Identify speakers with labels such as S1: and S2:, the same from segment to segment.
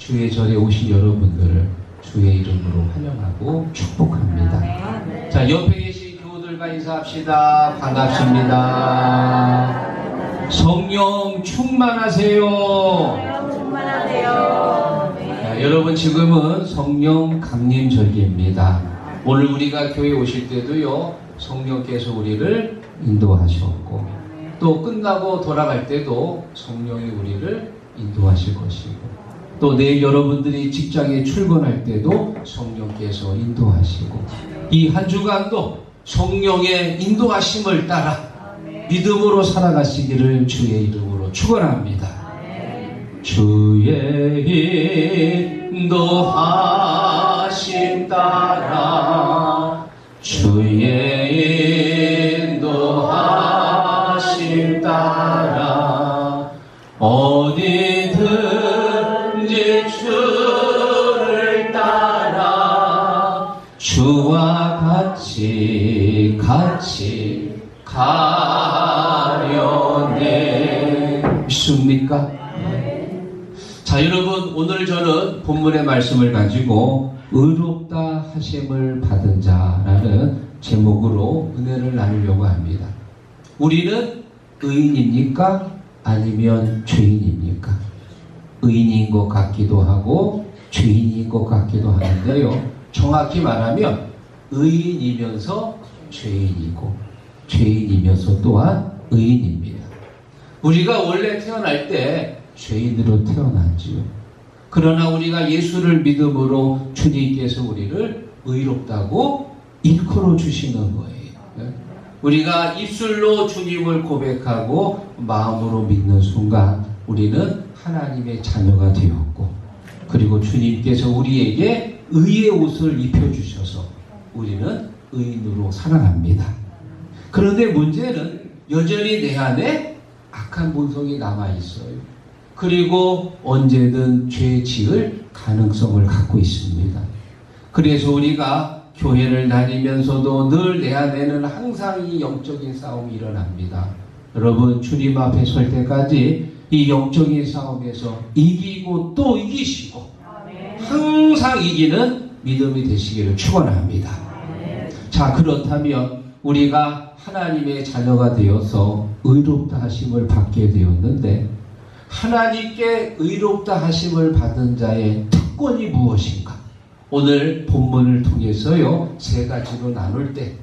S1: 주의 절에 오신 여러분들을 주의 이름으로 환영하고 축복합니다. 자, 옆에 계신 교우들과 인사합시다. 반갑습니다. 성령 충만하세요. 자, 여러분 지금은 성령 강림절기입니다. 오늘 우리가 교회 오실 때도요, 성령께서 우리를 인도하셨고, 또 끝나고 돌아갈 때도 성령이 우리를 인도하실 것이고, 또 내일 여러분들이 직장에 출근할 때도 성령께서 인도하시고, 이 한 주간도 성령의 인도하심을 따라 믿음으로 살아가시기를 주의 이름으로 축원합니다. 주의 인도하심 따라, 주의 인도하심 따라 어디든지 주를 따라 주와 같이 가려네. 믿습니까? 자, 여러분, 오늘 저는 본문의 말씀을 가지고 의롭다 하심을 받은 자라는 제목으로 은혜를 나누려고 합니다. 우리는 의인입니까? 아니면 죄인입니까? 의인인 것 같기도 하고 죄인인 것 같기도 하는데요, 정확히 말하면 의인이면서 죄인이고 죄인이면서 또한 의인입니다. 우리가 원래 태어날 때 죄인으로 태어났지요. 그러나 우리가 예수를 믿음으로 주님께서 우리를 의롭다고 일컬어 주시는 거예요. 우리가 입술로 주님을 고백하고 마음으로 믿는 순간 우리는 하나님의 자녀가 되었고, 그리고 주님께서 우리에게 의의 옷을 입혀주셔서 우리는 의인으로 살아갑니다. 그런데 문제는 여전히 내 안에 악한 본성이 남아있어요. 그리고 언제든 죄 지을 가능성을 갖고 있습니다. 그래서 우리가 교회를 다니면서도 늘 내 안에는 항상 이 영적인 싸움이 일어납니다. 여러분, 주님 앞에 설 때까지 이 영적인 싸움에서 이기고 또 이기시고 항상 이기는 믿음이 되시기를 축원합니다. 자, 그렇다면 우리가 하나님의 자녀가 되어서 의롭다 하심을 받게 되었는데, 하나님께 의롭다 하심을 받은 자의 특권이 무엇인가? 오늘 본문을 통해서요, 세 가지로 나눌 때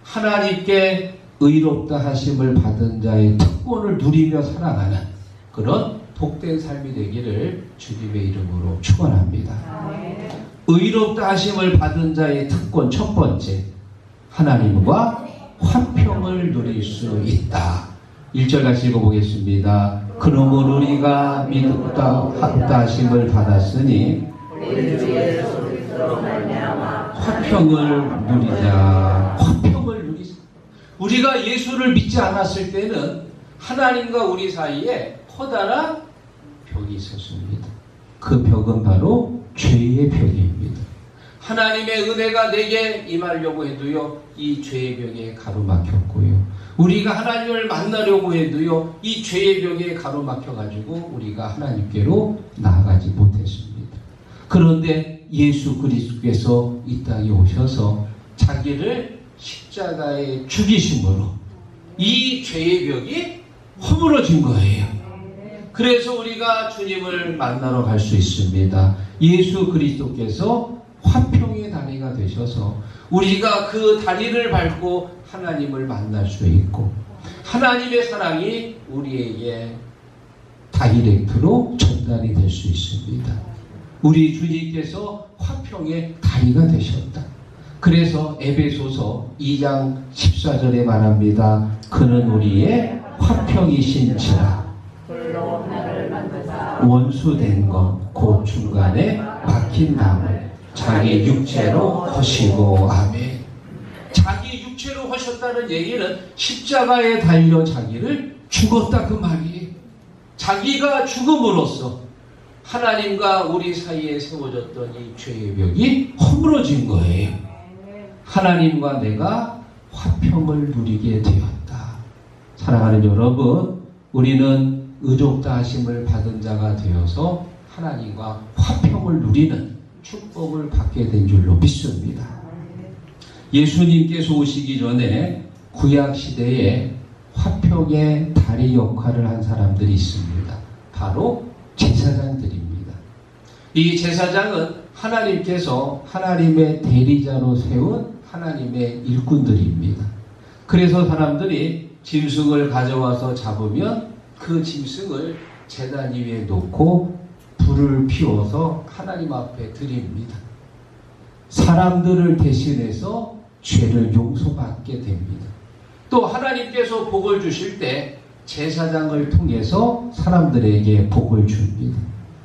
S1: 하나님께 의롭다 하심을 받은 자의 특권을 누리며 살아가는 그런 복된 삶이 되기를 주님의 이름으로 축원합니다. 의롭다 하심을 받은 자의 특권 첫 번째, 하나님과 화평을 누릴 수 있다. 1절 같이 읽어보겠습니다. 그러므로 우리가 믿었다 합다심을 받았으니 화평을 누리자. 화평을 누리자. 우리가 예수를 믿지 않았을 때는 하나님과 우리 사이에 커다란 벽이 있었습니다. 그 벽은 바로 죄의 벽입니다. 하나님의 은혜가 내게 임하려고 해도요, 이 죄의 벽에 가로막혔고요, 우리가 하나님을 만나려고 해도요, 이 죄의 벽에 가로막혀가지고 우리가 하나님께로 나아가지 못했습니다. 그런데 예수 그리스도께서 이 땅에 오셔서 자기를 십자가에 죽이심으로 이 죄의 벽이 허물어진 거예요. 그래서 우리가 주님을 만나러 갈 수 있습니다. 예수 그리스도께서 화평의 다리가 되셔서 우리가 그 다리를 밟고 하나님을 만날 수 있고, 하나님의 사랑이 우리에게 다이렉트로 전달이 될 수 있습니다. 우리 주님께서 화평의 다리가 되셨다. 그래서 에베소서 2장 14절에 말합니다. 그는 우리의 화평이신지라 원수된 것 곧 중간에 막힌 나무 자기 육체로 허시고. 아멘. 자기 육체로 허셨다는 얘기는 십자가에 달려 자기를 죽었다, 그 말이에요. 자기가 죽음으로써 하나님과 우리 사이에 세워졌던 이 죄의 벽이 허물어진 거예요. 하나님과 내가 화평을 누리게 되었다. 사랑하는 여러분, 우리는 의롭다 하심을 받은 자가 되어서 하나님과 화평을 누리는 축복을 받게 된 줄로 믿습니다. 예수님께서 오시기 전에 구약시대에 화평의 다리 역할을 한 사람들이 있습니다. 바로 제사장들입니다. 이 제사장은 하나님께서 하나님의 대리자로 세운 하나님의 일꾼들입니다. 그래서 사람들이 짐승을 가져와서 잡으면 그 짐승을 제단 위에 놓고 불을 피워서 하나님 앞에 드립니다. 사람들을 대신해서 죄를 용서받게 됩니다. 또 하나님께서 복을 주실 때 제사장을 통해서 사람들에게 복을 줍니다.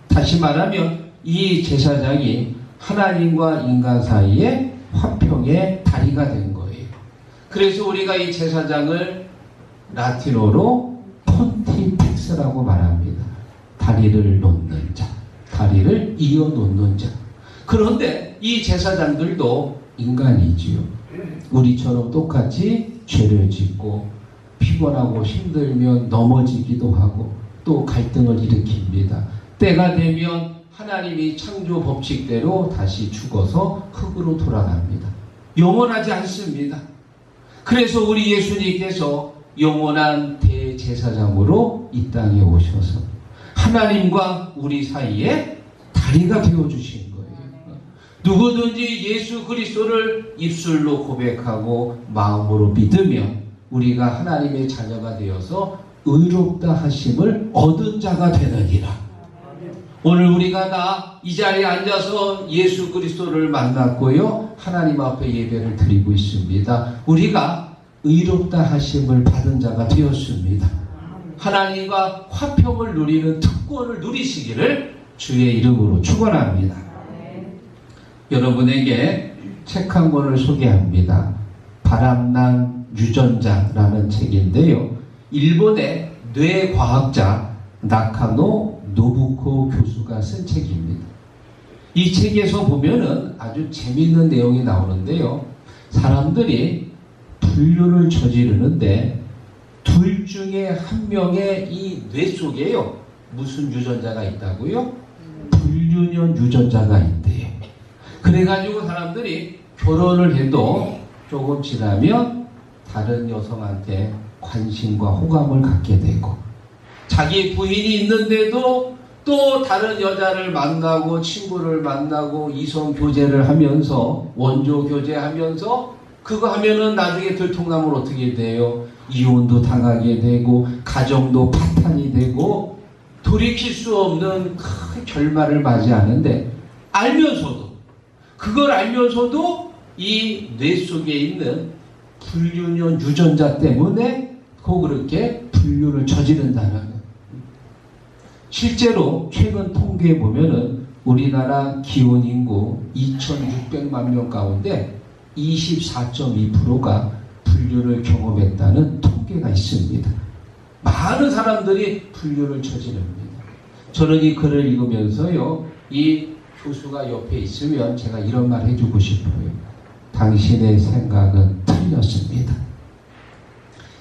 S1: 다시 말하면 이 제사장이 하나님과 인간 사이에 화평의 다리가 된 거예요. 그래서 우리가 이 제사장을 라틴어로 폰티펙스라고 말합니다. 다리를 놓는 자, 다리를 이어 놓는 자. 그런데 이 제사장들도 인간이지요. 우리처럼 똑같이 죄를 짓고 피곤하고 힘들면 넘어지기도 하고 또 갈등을 일으킵니다. 때가 되면 하나님이 창조 법칙대로 다시 죽어서 흙으로 돌아갑니다. 영원하지 않습니다. 그래서 우리 예수님께서 영원한 대제사장으로 이 땅에 오셔서 하나님과 우리 사이에 다리가 되어주신 거예요. 누구든지 예수 그리스도를 입술로 고백하고 마음으로 믿으면 우리가 하나님의 자녀가 되어서 의롭다 하심을 얻은 자가 되느니라. 오늘 우리가 다 이 자리에 앉아서 예수 그리스도를 만났고요. 하나님 앞에 예배를 드리고 있습니다. 우리가 의롭다 하심을 받은 자가 되었습니다. 하나님과 화평을 누리는 특권을 누리시기를 주의 이름으로 축원합니다. 여러분에게 책 한 권을 소개합니다. 바람난 유전자라는 책인데요. 일본의 뇌과학자 나카노 노부코 교수가 쓴 책입니다. 이 책에서 보면은 아주 재미있는 내용이 나오는데요. 사람들이 불륜을 저지르는데 둘 중에 한 명의 이 뇌 속에요. 무슨 유전자가 있다고요? 불륜형 유전자가 있대요. 그래가지고 사람들이 결혼을 해도 조금 지나면 다른 여성한테 관심과 호감을 갖게 되고 자기 부인이 있는데도 또 다른 여자를 만나고 친구를 만나고 이성 교제를 하면서 원조 교제하면서 그거 하면은 나중에 들통나면 어떻게 돼요? 이혼도 당하게 되고 가정도 파탄이 되고 돌이킬 수 없는 큰 결말을 맞이하는데 그걸 알면서도 이 뇌 속에 있는 불륜형 유전자 때문에 그렇게 불륜을 저지른다는 거예요. 실제로 최근 통계에 보면은 우리나라 기혼 인구 2,600만 명 가운데 24.2%가 불륜을 경험했다는 통계가 있습니다. 많은 사람들이 불륜을 저지릅니다. 저는 이 글을 읽으면서요, 이 교수가 옆에 있으면 제가 이런 말 해주고 싶어요. 당신의 생각은 틀렸습니다.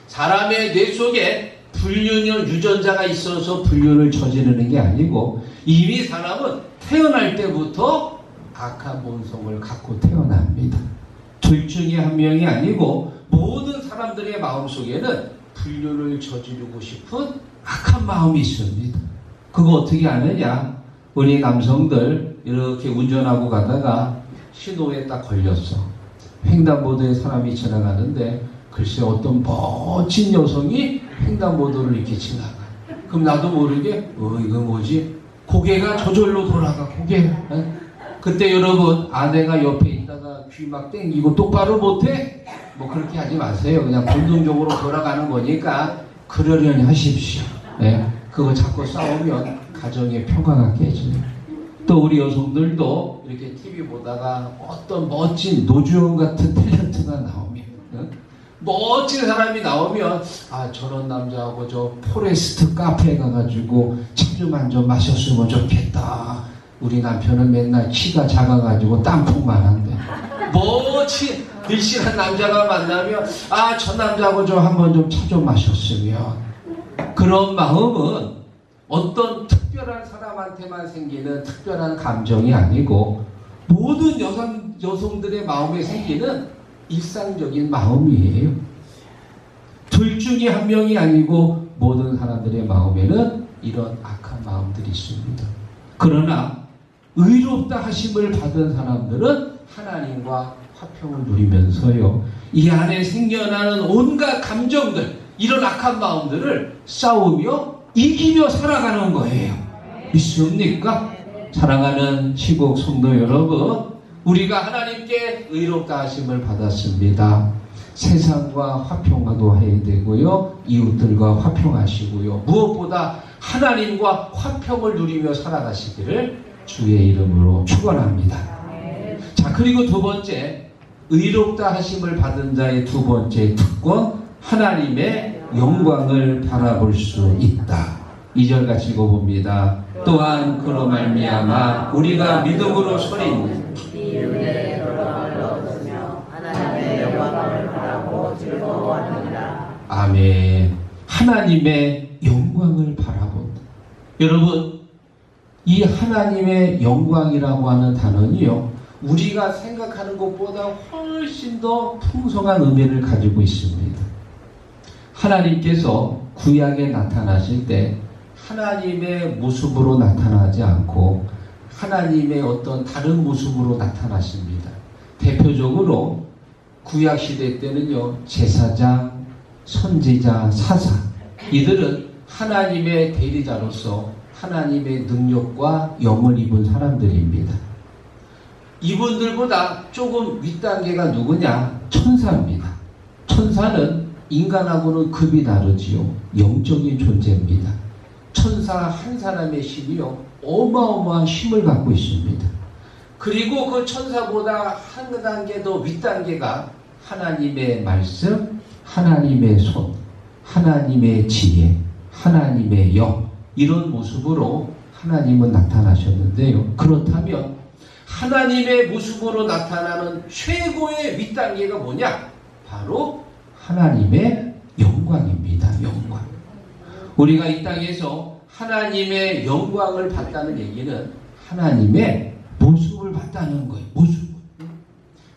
S1: 사람의 뇌 속에 불륜형 유전자가 있어서 불륜을 저지르는 게 아니고 이미 사람은 태어날 때부터 악한 본성을 갖고 태어납니다. 둘 중에 한 명이 아니고 모든 사람들의 마음속에는 불륜을 저지르고 싶은 악한 마음이 있습니다. 그거 어떻게 아느냐? 우리 남성들 이렇게 운전하고 가다가 신호에 딱 걸렸어. 횡단보도에 사람이 지나가는데 글쎄 어떤 멋진 여성이 횡단보도를 이렇게 지나가. 그럼 나도 모르게 이거 뭐지? 고개가 저절로 돌아가. 고개가. 그때 여러분 아내가 옆에 있다가 귀 막 땡기고 똑바로 못해? 뭐 그렇게 하지 마세요. 그냥 본능적으로 돌아가는 거니까 그러려니 하십시오. 네. 그거 자꾸 싸우면 가정의 평화가 깨져요. 또 우리 여성들도 이렇게 TV 보다가 어떤 멋진 노주현 같은 탤런트가 나오면 멋진 사람이 나오면 저런 남자하고 저 포레스트 카페에 가가지고 차 좀 한 잔 마셨으면 좋겠다. 우리 남편은 맨날 키가 작아가지고 땅콩만 한데 멋진 늘씬한 남자가 만나면 저 남자하고 좀 한번 좀 차 좀 마셨으면. 그런 마음은 어떤 특별 특별한 사람한테만 생기는 특별한 감정이 아니고 모든 여성들의 마음에 생기는 일상적인 마음이에요. 둘 중에 한 명이 아니고 모든 사람들의 마음에는 이런 악한 마음들이 있습니다. 그러나 의롭다 하심을 받은 사람들은 하나님과 화평을 누리면서요, 이 안에 생겨나는 온갖 감정들, 이런 악한 마음들을 싸우며 이기며 살아가는 거예요. 믿습니까? 사랑하는 시국 성도 여러분, 우리가 하나님께 의롭다 하심을 받았습니다. 세상과 화평도 해야 되고요, 이웃들과 화평하시고요, 무엇보다 하나님과 화평을 누리며 살아가시기를 주의 이름으로 축원합니다. 자, 그리고 두 번째, 의롭다 하심을 받은 자의 두 번째 특권, 하나님의 영광을 바라볼 수 있다. 2절 같이 읽어봅니다. 또한 그로 말미암아 우리가 믿음으로 서린 하나님의 영광을 바라고 즐거워합니다. 아멘. 하나님의 영광을 바라본다. 여러분, 이 하나님의 영광이라고 하는 단어는요, 우리가 생각하는 것보다 훨씬 더 풍성한 의미를 가지고 있습니다. 하나님께서 구약에 나타나실 때 하나님의 모습으로 나타나지 않고 하나님의 어떤 다른 모습으로 나타나십니다. 대표적으로 구약 시대 때는요, 제사장, 선지자, 사사, 이들은 하나님의 대리자로서 하나님의 능력과 영을 입은 사람들입니다. 이분들보다 조금 윗단계가 누구냐? 천사입니다. 천사는 인간하고는 급이 다르지요. 영적인 존재입니다. 천사 한 사람의 힘이요, 어마어마한 힘을 갖고 있습니다. 그리고 그 천사보다 한 단계 더 윗단계가 하나님의 말씀, 하나님의 손, 하나님의 지혜, 하나님의 영, 이런 모습으로 하나님은 나타나셨는데요. 그렇다면 하나님의 모습으로 나타나는 최고의 윗단계가 뭐냐? 바로 하나님의 영광입니다. 영광. 우리가 이 땅에서 하나님의 영광을 받다는 얘기는 하나님의 모습을 봤다는 거예요. 모습.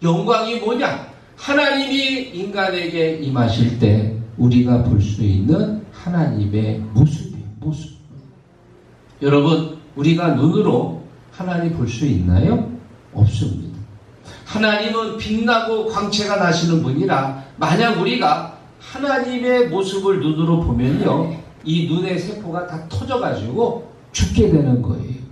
S1: 영광이 뭐냐? 하나님이 인간에게 임하실 때 우리가 볼 수 있는 하나님의 모습이에요. 모습. 여러분, 우리가 눈으로 하나님 볼 수 있나요? 없습니다. 하나님은 빛나고 광채가 나시는 분이라 만약 우리가 하나님의 모습을 눈으로 보면요, 이 눈의 세포가 다 터져가지고 죽게 되는 거예요.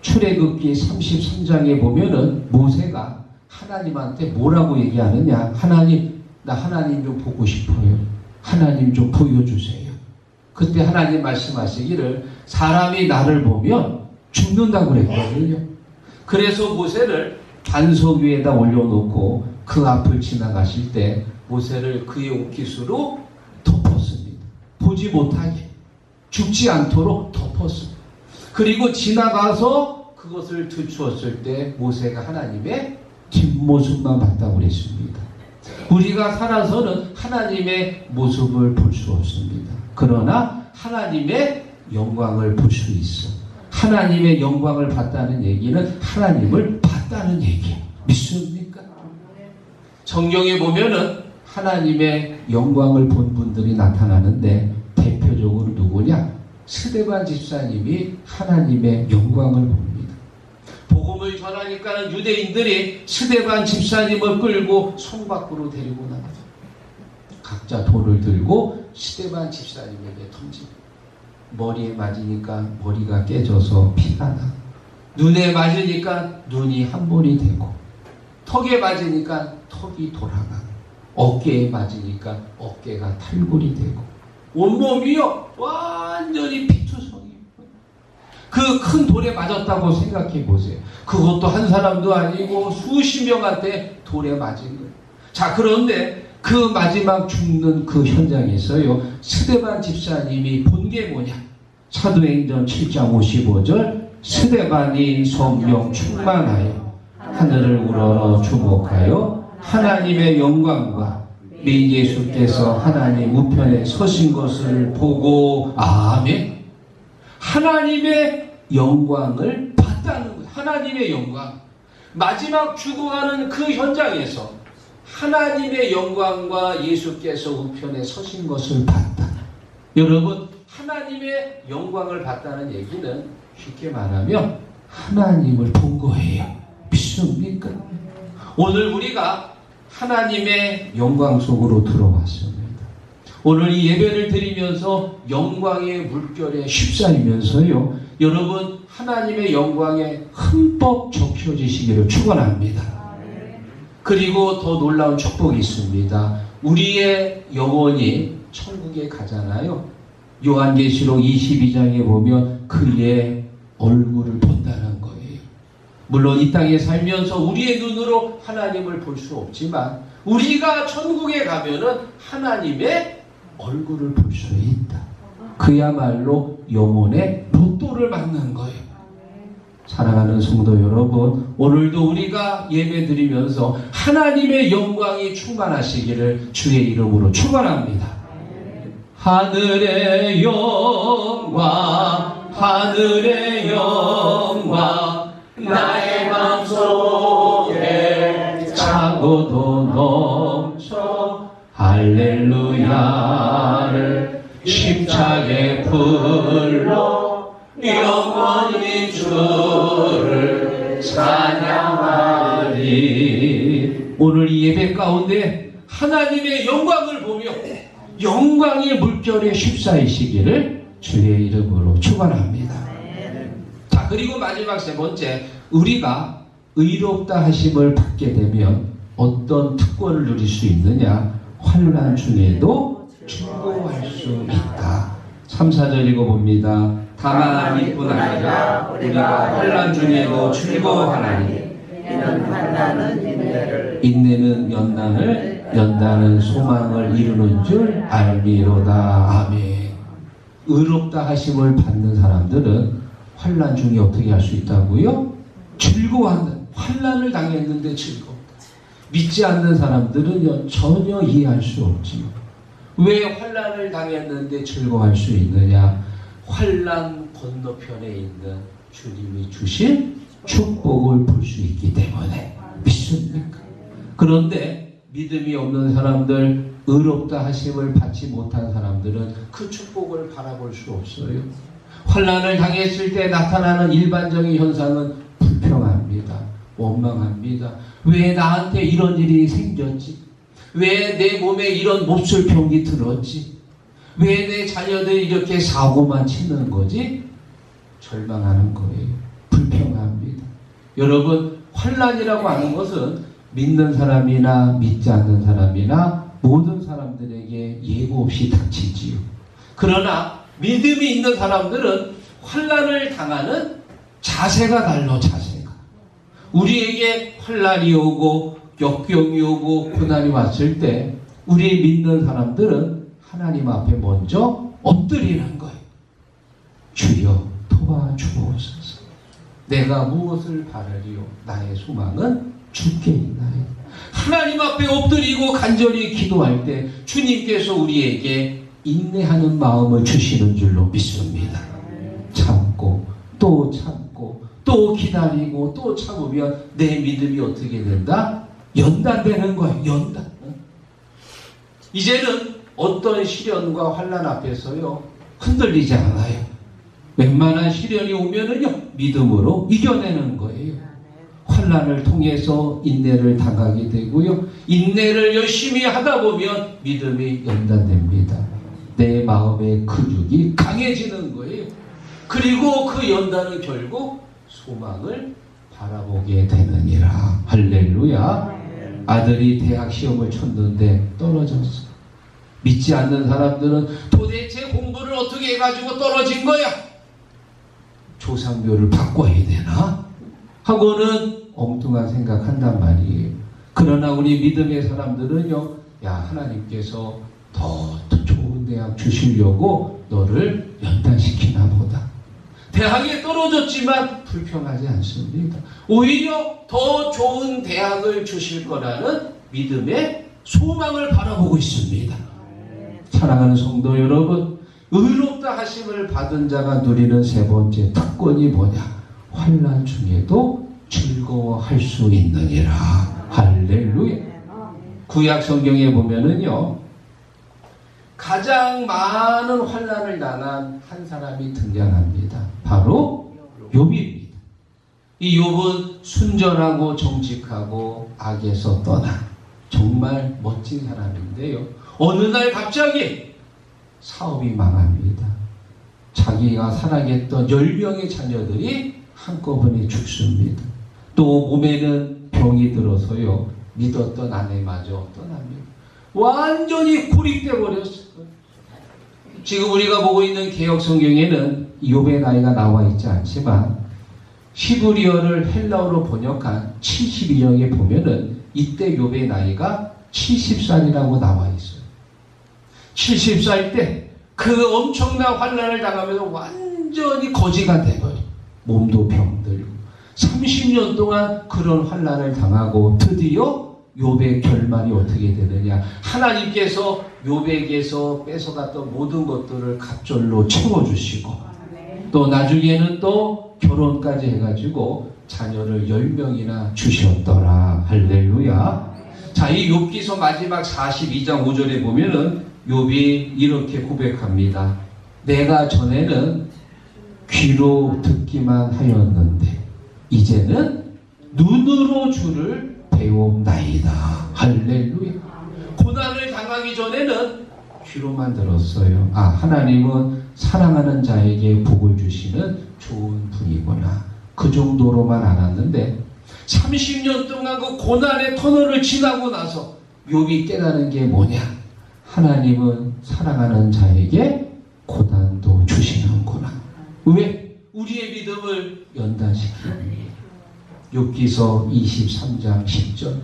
S1: 출애굽기 33장에 보면은 모세가 하나님한테 뭐라고 얘기하느냐? 하나님, 나 하나님 좀 보고 싶어요. 하나님 좀 보여주세요. 그때 하나님 말씀하시기를 사람이 나를 보면 죽는다고 그랬거든요. 그래서 모세를 반석 위에다 올려놓고 그 앞을 지나가실 때 모세를 그의 옷깃으로 덮었습니다. 보지 못하게, 죽지 않도록 덮었습니다. 그리고 지나가서 그것을 들추었을 때 모세가 하나님의 뒷모습만 봤다고 그랬습니다. 우리가 살아서는 하나님의 모습을 볼 수 없습니다. 그러나 하나님의 영광을 볼 수 있어. 하나님의 영광을 봤다는 얘기는 하나님을 봤다는 얘기예요. 믿습니까? 성경에 보면은 하나님의 영광을 본 분들이 나타나는데 대표적으로 누구냐? 스데반 집사님이 하나님의 영광을 봅니다. 복음을 전하니까는 유대인들이 스데반 집사님을 끌고 성 밖으로 데리고 나가죠. 각자 돌을 들고 스데반 집사님에게 던집니다. 머리에 맞으니까 머리가 깨져서 피가 나. 눈에 맞으니까 눈이 한 번이 되고, 턱에 맞으니까 턱이 돌아가고, 어깨에 맞으니까 어깨가 탈골이 되고, 온몸이요 완전히 피투성이. 그 큰 돌에 맞았다고 생각해 보세요. 그것도 한 사람도 아니고 수십 명한테 돌에 맞은 거예요. 자, 그런데 그 마지막 죽는 그 현장에서요, 스데반 집사님이 본 게 뭐냐? 사도행전 7장 55절, 스데반이 성령 충만하여 하늘을 우러러 주목하여 하나님의 영광과 및 예수께서 하나님 우편에 서신 것을 보고, 아멘. 하나님의 영광을 봤다는 거예요. 하나님의 영광. 마지막 죽어가는 그 현장에서 하나님의 영광과 예수께서 우편에 서신 것을 봤다. 여러분, 하나님의 영광을 봤다는 얘기는 쉽게 말하면 하나님을 본 거예요. 믿습니까? 오늘 우리가 하나님의 영광 속으로 들어왔습니다. 오늘 이 예배를 드리면서 영광의 물결에 휩싸이면서요, 여러분 하나님의 영광에 흠뻑 적셔지시기를 축원합니다. 그리고 더 놀라운 축복이 있습니다. 우리의 영혼이 천국에 가잖아요. 요한계시록 22장에 보면 그의 얼굴을 본다는 거예요. 물론 이 땅에 살면서 우리의 눈으로 하나님을 볼 수 없지만 우리가 천국에 가면은 하나님의 얼굴을 볼 수 있다. 그야말로 영혼의 로또를 맞는 거예요. 사랑하는 성도 여러분, 오늘도 우리가 예배드리면서 하나님의 영광이 충만하시기를 주의 이름으로 축원합니다. 하늘의 영광, 하늘의 영광, 나의 마음속에 차고도 넘쳐 할렐루야를 힘차게 불러 영원히 주를 찬양하리. 오늘 이 예배 가운데 하나님의 영광을 보며 영광의 물결에 휩싸이시기를 주의 이름으로 축원합니다. 자, 그리고 마지막 세 번째, 우리가 의롭다 하심을 받게 되면 어떤 특권을 누릴 수 있느냐? 환난 중에도 즐거워할 수 있다. 3, 4절 읽어봅니다. 다만 이뿐 아니라 우리가 환난 중에도 즐거워하나니 이는 환난은 인내를, 인내는 연단을, 연단은 소망을 이루는 줄 알미로다. 아멘. 의롭다 하심을 받는 사람들은 환난 중에 어떻게 할 수 있다고요? 즐거워한다. 환난을 당했는데 즐겁다. 믿지 않는 사람들은 전혀 이해할 수 없지요. 왜 환난을 당했는데 즐거워할 수 있느냐? 환난 건너편에 있는 주님이 주신 축복을 볼 수 있기 때문에. 믿습니까? 그런데 믿음이 없는 사람들, 의롭다 하심을 받지 못한 사람들은 그 축복을 바라볼 수 없어요. 환난을 당했을 때 나타나는 일반적인 현상은 불평합니다. 원망합니다. 왜 나한테 이런 일이 생겼지? 왜 내 몸에 이런 몹쓸병이 들었지? 왜 내 자녀들이 이렇게 사고만 치는 거지? 절망하는 거예요. 불평합니다. 여러분, 환난이라고 하는 것은 믿는 사람이나 믿지 않는 사람이나 모든 사람들에게 예고 없이 닥치지요. 그러나 믿음이 있는 사람들은 환난을 당하는 자세가 달라. 자세가. 우리에게 환난이 오고 역경이 오고 고난이 왔을 때 우리 믿는 사람들은 하나님 앞에 먼저 엎드리는 거예요. 주여 도와주옵소서. 내가 무엇을 바라리요? 나의 소망은 주께 있나요? 하나님 앞에 엎드리고 간절히 기도할 때 주님께서 우리에게 인내하는 마음을 주시는 줄로 믿습니다. 참고 또 참고 또 기다리고 또 참으면 내 믿음이 어떻게 된다? 연단되는 거예요. 연단. 이제는 어떤 시련과 환난 앞에서요 흔들리지 않아요. 웬만한 시련이 오면은요 믿음으로 이겨내는 거예요. 환난을 통해서 인내를 당하게 되고요. 인내를 열심히 하다 보면 믿음이 연단됩니다. 내 마음의 근육이 강해지는 거예요. 그리고 그 연단은 결국 소망을 바라보게 되느니라. 할렐루야. 아들이 대학 시험을 쳤는데 떨어졌어. 믿지 않는 사람들은 도대체 공부를 어떻게 해가지고 떨어진 거야? 조상묘를 바꿔야 되나? 하고는 엉뚱한 생각한단 말이에요. 그러나 우리 믿음의 사람들은요, 야, 하나님께서 더 좋은 대학 주시려고 너를 연단시키나 보다. 대학에 떨어졌지만 불평하지 않습니다. 오히려 더 좋은 대학을 주실 거라는 믿음의 소망을 바라보고 있습니다. 사랑하는 성도 여러분, 의롭다 하심을 받은 자가 누리는 세 번째 특권이 뭐냐? 환난 중에도 즐거워할 수 있느니라. 할렐루야. 구약 성경에 보면은요, 가장 많은 환난을 당한 한 사람이 등장합니다. 바로 욥입니다. 이 욥은 순전하고 정직하고 악에서 떠난 정말 멋진 사람인데요. 어느 날 갑자기 사업이 망합니다. 자기가 사랑했던 10명의 자녀들이 한꺼번에 죽습니다. 또 몸에는 병이 들어서요, 믿었던 아내마저 떠납니다. 완전히 고립돼 버렸어요. 지금 우리가 보고 있는 개역 성경에는 욥의 나이가 나와 있지 않지만 히브리어를 헬라어로 번역한 72역에 보면은 이때 욥의 나이가 70살이라고 나와 있어요. 70살 때 그 엄청난 환난을 당하면서 완전히 거지가 돼버려요. 몸도 병들고 30년 동안 그런 환난을 당하고 드디어 욥의 결말이 어떻게 되느냐? 하나님께서 욥에게서 뺏어갔던 모든 것들을 갑절로 채워주시고 또 나중에는 또 결혼까지 해가지고 자녀를 10명이나 주셨더라. 할렐루야. 자, 이 욥기서 마지막 42장 5절에 보면은 욥이 이렇게 고백합니다. 내가 전에는 귀로 듣기만 하였는데 이제는 눈으로 주를 배움나이다. 할렐루야. 고난을 당하기 전에는 귀로만 들었어요. 아, 하나님은 사랑하는 자에게 복을 주시는 좋은 분이구나. 그 정도로만 알았는데 30년 동안 그 고난의 터널을 지나고 나서 욥이 깨달은 게 뭐냐? 하나님은 사랑하는 자에게 고난도 주시는구나. 왜? 우리의 믿음을 연단시키기 위해. 욥기서 23장 10절.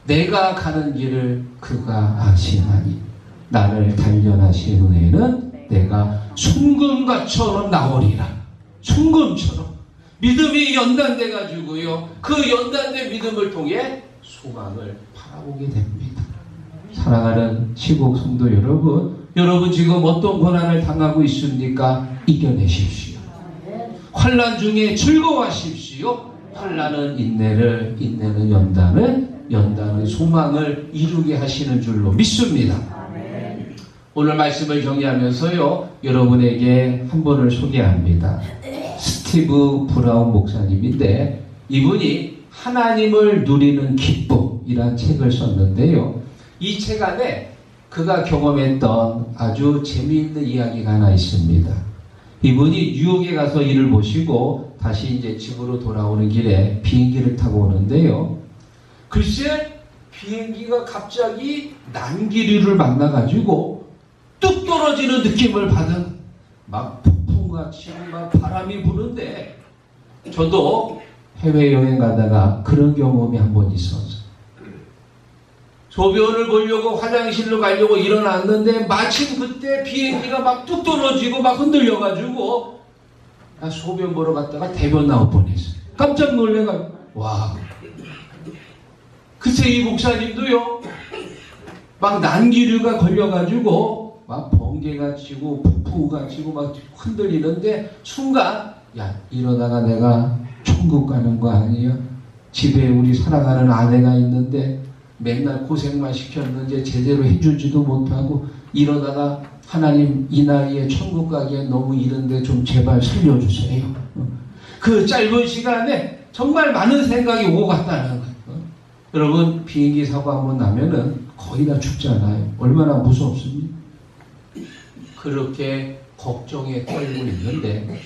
S1: 내가 가는 길을 그가 아시나니 나를 단련하신 은혜는 내가 순금같처럼 나오리라. 순금처럼 믿음이 연단돼 가지고요, 그 연단된 믿음을 통해 소망을 바라보게 됩니다. 사랑하는 시국 성도 여러분 지금 어떤 고난을 당하고 있습니까? 이겨내십시오. 환난 중에 즐거워하십시오. 환난은 인내를, 인내는 연단을, 연단은 소망을 이루게 하시는 줄로 믿습니다. 오늘 말씀을 정리하면서요, 여러분에게 한 분을 소개합니다. 스티브 브라운 목사님인데 이분이 하나님을 누리는 기쁨이란 책을 썼는데요. 이 책 안에 그가 경험했던 아주 재미있는 이야기가 하나 있습니다. 이분이 뉴욕에 가서 일을 보시고 다시 이제 집으로 돌아오는 길에 비행기를 타고 오는데요. 글쎄 비행기가 갑자기 난기류를 만나가지고 뚝 떨어지는 느낌을 받은 막 폭풍같이 막 바람이 부는데 저도 해외여행 가다가 그런 경험이 한 번 있었어요. 소변을 보려고 화장실로 가려고 일어났는데 마침 그때 비행기가 막 뚝 떨어지고 막 흔들려가지고 소변 보러 갔다가 대변 나올 뻔했어요. 깜짝 놀래가지고 와. 글쎄 이 목사님도요 막 난기류가 걸려가지고 막 번개가 치고 폭풍우가 치고 막 흔들리는데 순간 야 이러다가 내가 천국 가는 거 아니야? 집에 우리 사랑하는 아내가 있는데 맨날 고생만 시켰는데 제대로 해주지도 못하고 이러다가 하나님 이 나이에 천국 가기엔 너무 이른데 좀 제발 살려주세요. 그 짧은 시간에 정말 많은 생각이 오고 갔다는 거예요. 여러분 비행기 사고 한번 나면은 거의 다 죽잖아요. 얼마나 무섭습니까? 그렇게 걱정에 떨고 있는데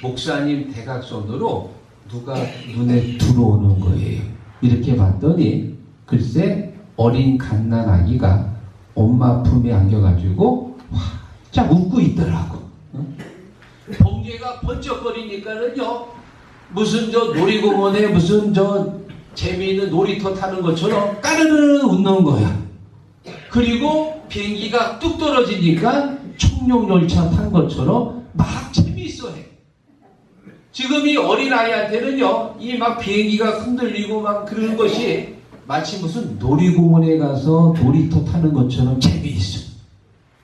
S1: 목사님 대각선으로 누가 눈에 들어오는 거예요. 이렇게 봤더니 글쎄 어린 갓난 아기가 엄마 품에 안겨가지고 활짝 웃고 있더라고. 번개가 번쩍거리니까는요 무슨 저 놀이공원에 무슨 저 재미있는 놀이터 타는 것처럼 까르르 웃는 거야. 그리고 비행기가 뚝 떨어지니까 청룡열차 탄 것처럼 막 재미있어해. 지금 이 어린아이한테는요 이 막 비행기가 흔들리고 막 그러는 것이 마치 무슨 놀이공원에 가서 놀이터 타는 것처럼 재미있어.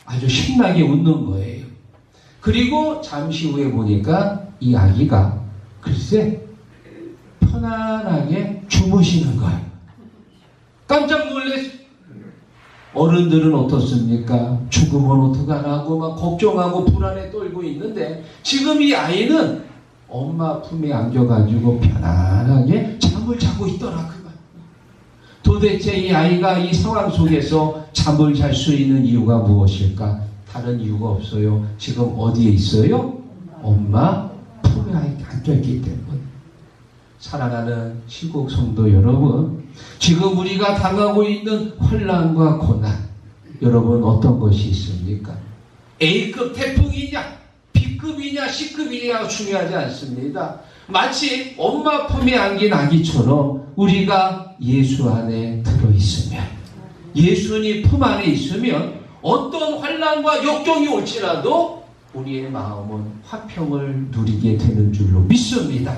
S1: 아주 신나게 웃는 거예요. 그리고 잠시 후에 보니까 이 아기가 글쎄 편안하게 주무시는 거예요. 깜짝 놀랐어요. 어른들은 어떻습니까? 죽으면 어떡하나 하고 막 걱정하고 불안에 떨고 있는데 지금 이 아이는 엄마 품에 안겨가지고 편안하게 잠을 자고 있더라 그 말. 도대체 이 아이가 이 상황 속에서 잠을 잘 수 있는 이유가 무엇일까? 다른 이유가 없어요. 지금 어디에 있어요? 엄마 품에 안겨있기 때문에. 사랑하는 시국 성도 여러분, 지금 우리가 당하고 있는 환난과 고난, 여러분 어떤 것이 있습니까? A급 태풍이냐, B급이냐, C급이냐가 중요하지 않습니다. 마치 엄마 품에 안긴 아기처럼 우리가 예수 안에 들어있으면, 예수님 품 안에 있으면 어떤 환난과 역경이 올지라도 우리의 마음은 화평을 누리게 되는 줄로 믿습니다.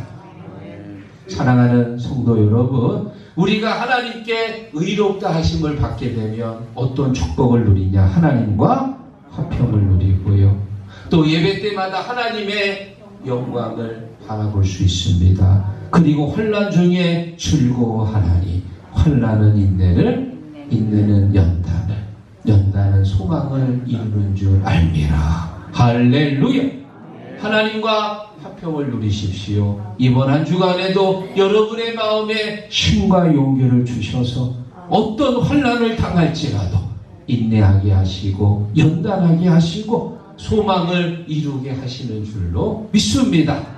S1: 사랑하는 성도 여러분, 우리가 하나님께 의롭다 하심을 받게 되면 어떤 축복을 누리냐? 하나님과 화평을 누리고요. 또 예배 때마다 하나님의 영광을 바라볼 수 있습니다. 그리고 환난 중에 즐거워하나니 환난은 인내를, 인내는 연단을, 연단은 소망을 이루는 줄 알미라. 할렐루야. 하나님과 화평을 누리십시오. 이번 한 주간에도 여러분의 마음에 힘과 용기를 주셔서 어떤 환난을 당할지라도 인내하게 하시고 연단하게 하시고 소망을 이루게 하시는 줄로 믿습니다.